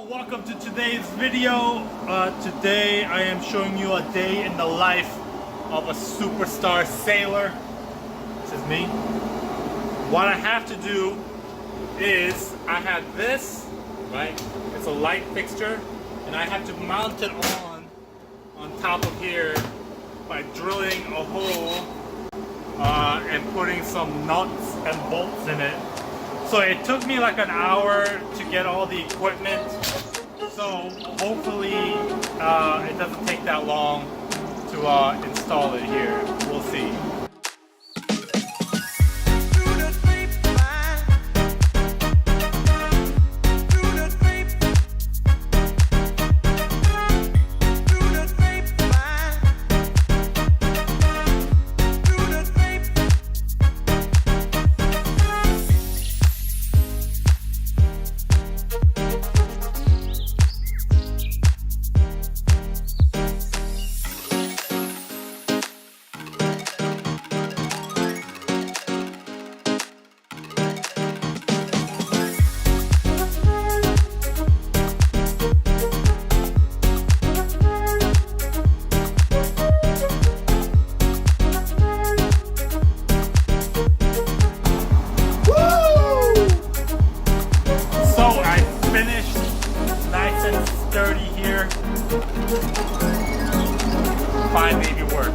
Welcome to today's video. Today I am showing you a day in the life of a superstar sailor. This is me. What I have to do is I have this, right? It's a light fixture, and I have to mount it on top of here by drilling a hole and putting some nuts and bolts in it. So it took me like an hour to get all the equipment. So hopefully it doesn't take that long to install it here. We'll see. Sturdy here. Fine, maybe work.